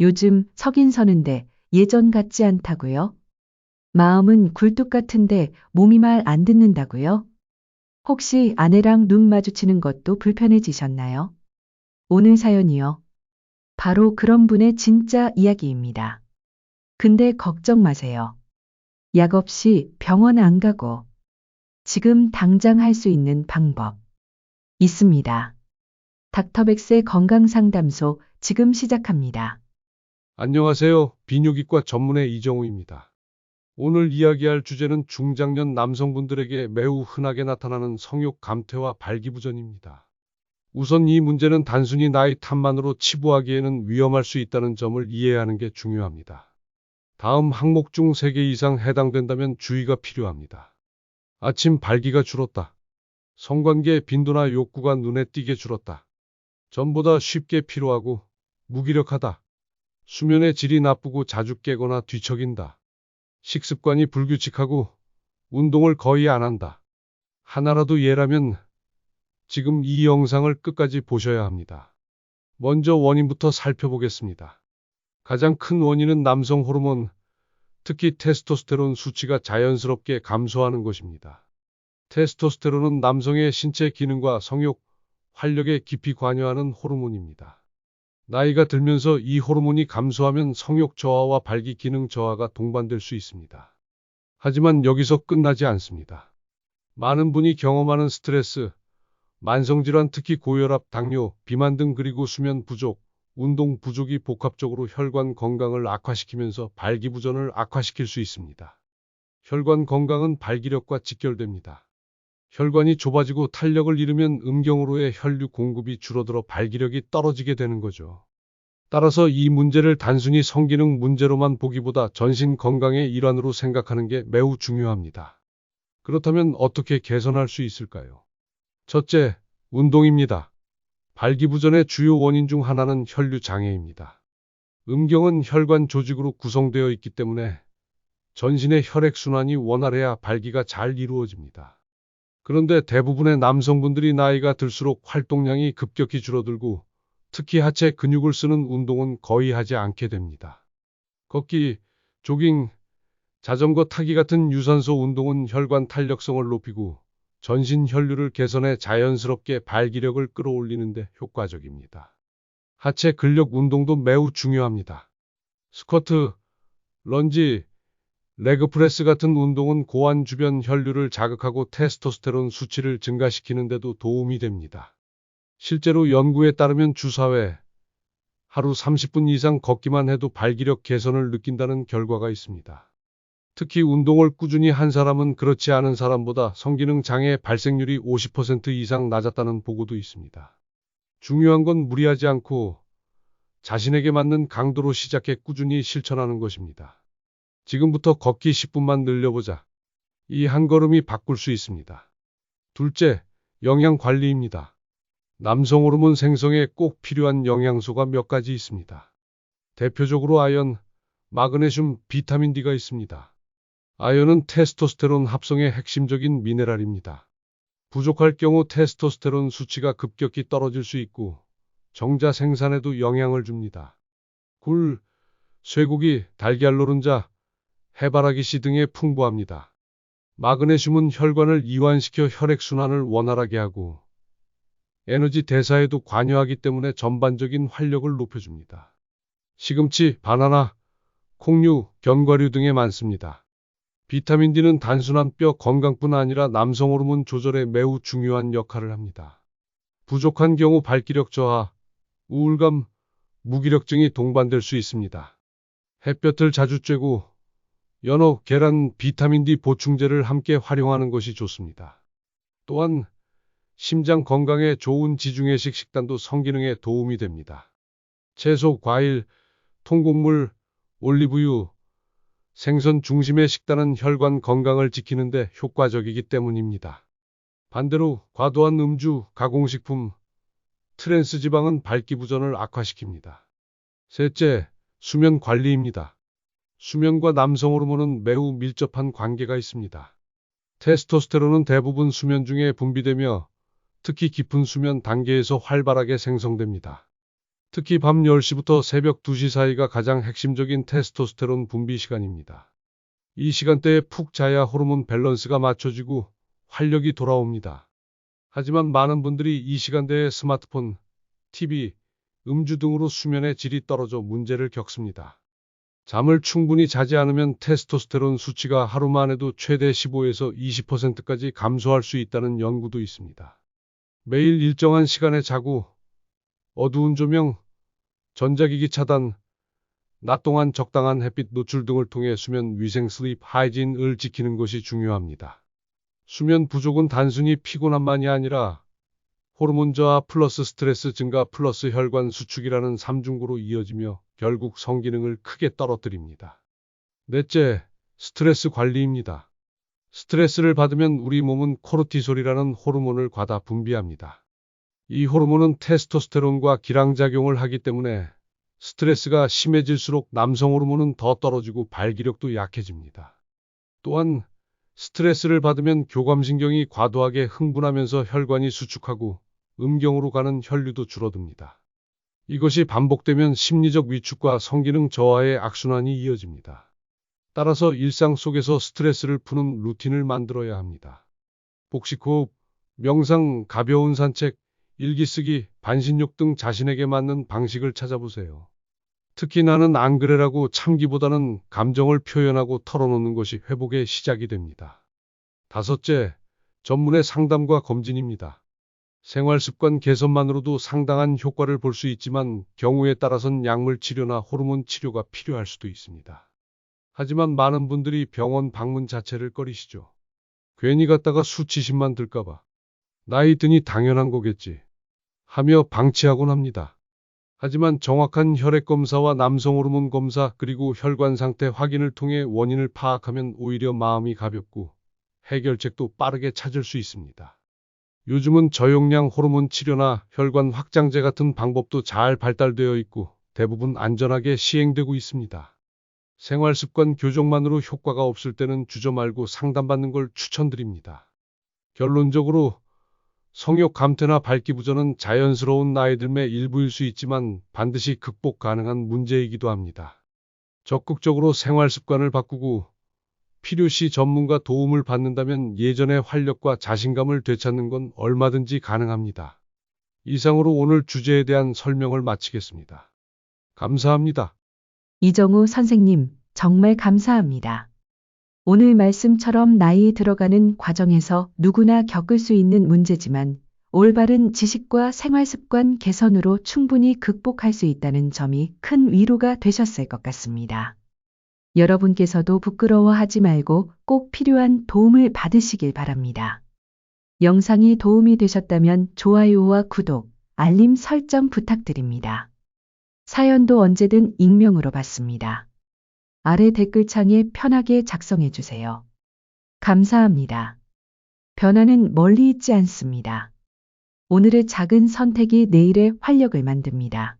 요즘 서긴 서는데 예전 같지 않다고요? 마음은 굴뚝 같은데 몸이 말 안 듣는다고요? 혹시 아내랑 눈 마주치는 것도 불편해지셨나요? 오늘 사연이요. 바로 그런 분의 진짜 이야기입니다. 근데 걱정 마세요. 약 없이 병원 안 가고 지금 당장 할 수 있는 방법 있습니다. 닥터백스의 건강상담소 지금 시작합니다. 안녕하세요. 비뇨기과 전문의 이정우입니다. 오늘 이야기할 주제는 중장년 남성분들에게 매우 흔하게 나타나는 성욕 감퇴와 발기부전입니다. 우선 이 문제는 단순히 나이 탓만으로 치부하기에는 위험할 수 있다는 점을 이해하는 게 중요합니다. 다음 항목 중 3개 이상 해당된다면 주의가 필요합니다. 아침 발기가 줄었다. 성관계 빈도나 욕구가 눈에 띄게 줄었다. 전보다 쉽게 피로하고 무기력하다. 수면의 질이 나쁘고 자주 깨거나 뒤척인다. 식습관이 불규칙하고 운동을 거의 안 한다. 하나라도 예라면 지금 이 영상을 끝까지 보셔야 합니다. 먼저 원인부터 살펴보겠습니다. 가장 큰 원인은 남성 호르몬, 특히 테스토스테론 수치가 자연스럽게 감소하는 것입니다. 테스토스테론은 남성의 신체 기능과 성욕, 활력에 깊이 관여하는 호르몬입니다. 나이가 들면서 이 호르몬이 감소하면 성욕 저하와 발기 기능 저하가 동반될 수 있습니다. 하지만 여기서 끝나지 않습니다. 많은 분이 경험하는 스트레스, 만성질환 특히 고혈압, 당뇨, 비만 등 그리고 수면 부족, 운동 부족이 복합적으로 혈관 건강을 악화시키면서 발기부전을 악화시킬 수 있습니다. 혈관 건강은 발기력과 직결됩니다. 혈관이 좁아지고 탄력을 잃으면 음경으로의 혈류 공급이 줄어들어 발기력이 떨어지게 되는 거죠. 따라서 이 문제를 단순히 성기능 문제로만 보기보다 전신 건강의 일환으로 생각하는 게 매우 중요합니다. 그렇다면 어떻게 개선할 수 있을까요? 첫째, 운동입니다. 발기부전의 주요 원인 중 하나는 혈류 장애입니다. 음경은 혈관 조직으로 구성되어 있기 때문에 전신의 혈액순환이 원활해야 발기가 잘 이루어집니다. 그런데 대부분의 남성분들이 나이가 들수록 활동량이 급격히 줄어들고 특히 하체 근육을 쓰는 운동은 거의 하지 않게 됩니다. 걷기, 조깅, 자전거 타기 같은 유산소 운동은 혈관 탄력성을 높이고 전신 혈류를 개선해 자연스럽게 발기력을 끌어올리는 데 효과적입니다. 하체 근력 운동도 매우 중요합니다. 스쿼트, 런지, 레그프레스 같은 운동은 고환 주변 혈류를 자극하고 테스토스테론 수치를 증가시키는 데도 도움이 됩니다. 실제로 연구에 따르면 주 4회, 하루 30분 이상 걷기만 해도 발기력 개선을 느낀다는 결과가 있습니다. 특히 운동을 꾸준히 한 사람은 그렇지 않은 사람보다 성기능 장애 발생률이 50% 이상 낮았다는 보고도 있습니다. 중요한 건 무리하지 않고 자신에게 맞는 강도로 시작해 꾸준히 실천하는 것입니다. 지금부터 걷기 10분만 늘려보자. 이 한 걸음이 바꿀 수 있습니다. 둘째, 영양 관리입니다. 남성 호르몬 생성에 꼭 필요한 영양소가 몇 가지 있습니다. 대표적으로 아연, 마그네슘, 비타민 D가 있습니다. 아연은 테스토스테론 합성의 핵심적인 미네랄입니다. 부족할 경우 테스토스테론 수치가 급격히 떨어질 수 있고 정자 생산에도 영향을 줍니다. 굴, 쇠고기, 달걀 노른자, 해바라기 씨 등에 풍부합니다. 마그네슘은 혈관을 이완시켜 혈액순환을 원활하게 하고 에너지 대사에도 관여하기 때문에 전반적인 활력을 높여줍니다. 시금치, 바나나, 콩류, 견과류 등에 많습니다. 비타민 D는 단순한 뼈 건강뿐 아니라 남성 호르몬 조절에 매우 중요한 역할을 합니다. 부족한 경우 발기력 저하, 우울감, 무기력증이 동반될 수 있습니다. 햇볕을 자주 쬐고 연어, 계란, 비타민 D 보충제를 함께 활용하는 것이 좋습니다. 또한 심장 건강에 좋은 지중해식 식단도 성기능에 도움이 됩니다. 채소, 과일, 통곡물, 올리브유, 생선 중심의 식단은 혈관 건강을 지키는 데 효과적이기 때문입니다. 반대로 과도한 음주, 가공식품, 트랜스 지방은 발기부전을 악화시킵니다. 셋째, 수면 관리입니다. 수면과 남성 호르몬은 매우 밀접한 관계가 있습니다. 테스토스테론은 대부분 수면 중에 분비되며 특히 깊은 수면 단계에서 활발하게 생성됩니다. 특히 밤 10시부터 새벽 2시 사이가 가장 핵심적인 테스토스테론 분비 시간입니다. 이 시간대에 푹 자야 호르몬 밸런스가 맞춰지고 활력이 돌아옵니다. 하지만 많은 분들이 이 시간대에 스마트폰, TV, 음주 등으로 수면의 질이 떨어져 문제를 겪습니다. 잠을 충분히 자지 않으면 테스토스테론 수치가 하루만 해도 최대 15에서 20%까지 감소할 수 있다는 연구도 있습니다. 매일 일정한 시간에 자고 어두운 조명, 전자기기 차단, 낮 동안 적당한 햇빛 노출 등을 통해 수면 위생 슬립 하이진을 지키는 것이 중요합니다. 수면 부족은 단순히 피곤함만이 아니라 호르몬 저하 플러스 스트레스 증가 플러스 혈관 수축이라는 삼중고로 이어지며 결국 성기능을 크게 떨어뜨립니다. 넷째, 스트레스 관리입니다. 스트레스를 받으면 우리 몸은 코르티솔이라는 호르몬을 과다 분비합니다. 이 호르몬은 테스토스테론과 기량작용을 하기 때문에 스트레스가 심해질수록 남성 호르몬은 더 떨어지고 발기력도 약해집니다. 또한 스트레스를 받으면 교감신경이 과도하게 흥분하면서 혈관이 수축하고 음경으로 가는 혈류도 줄어듭니다. 이것이 반복되면 심리적 위축과 성기능 저하의 악순환이 이어집니다. 따라서 일상 속에서 스트레스를 푸는 루틴을 만들어야 합니다. 복식호흡, 명상, 가벼운 산책, 일기 쓰기, 반신욕 등 자신에게 맞는 방식을 찾아보세요. 특히 나는 안 그래라고 참기보다는 감정을 표현하고 털어놓는 것이 회복의 시작이 됩니다. 다섯째, 전문의 상담과 검진입니다. 생활습관 개선만으로도 상당한 효과를 볼 수 있지만 경우에 따라선 약물 치료나 호르몬 치료가 필요할 수도 있습니다. 하지만 많은 분들이 병원 방문 자체를 꺼리시죠. 괜히 갔다가 수치심만 들까봐. 나이 드니 당연한 거겠지 하며 방치하곤 합니다. 하지만 정확한 혈액 검사와 남성 호르몬 검사 그리고 혈관 상태 확인을 통해 원인을 파악하면 오히려 마음이 가볍고 해결책도 빠르게 찾을 수 있습니다. 요즘은 저용량 호르몬 치료나 혈관 확장제 같은 방법도 잘 발달되어 있고 대부분 안전하게 시행되고 있습니다. 생활습관 교정만으로 효과가 없을 때는 주저 말고 상담받는 걸 추천드립니다. 결론적으로 성욕 감퇴나 발기부전은 자연스러운 나이 듦의 일부일 수 있지만 반드시 극복 가능한 문제이기도 합니다. 적극적으로 생활 습관을 바꾸고 필요시 전문가 도움을 받는다면 예전의 활력과 자신감을 되찾는 건 얼마든지 가능합니다. 이상으로 오늘 주제에 대한 설명을 마치겠습니다. 감사합니다. 이정우 선생님, 정말 감사합니다. 오늘 말씀처럼 나이 들어가는 과정에서 누구나 겪을 수 있는 문제지만 올바른 지식과 생활습관 개선으로 충분히 극복할 수 있다는 점이 큰 위로가 되셨을 것 같습니다. 여러분께서도 부끄러워하지 말고 꼭 필요한 도움을 받으시길 바랍니다. 영상이 도움이 되셨다면 좋아요와 구독, 알림 설정 부탁드립니다. 사연도 언제든 익명으로 받습니다. 아래 댓글창에 편하게 작성해 주세요. 감사합니다. 변화는 멀리 있지 않습니다. 오늘의 작은 선택이 내일의 활력을 만듭니다.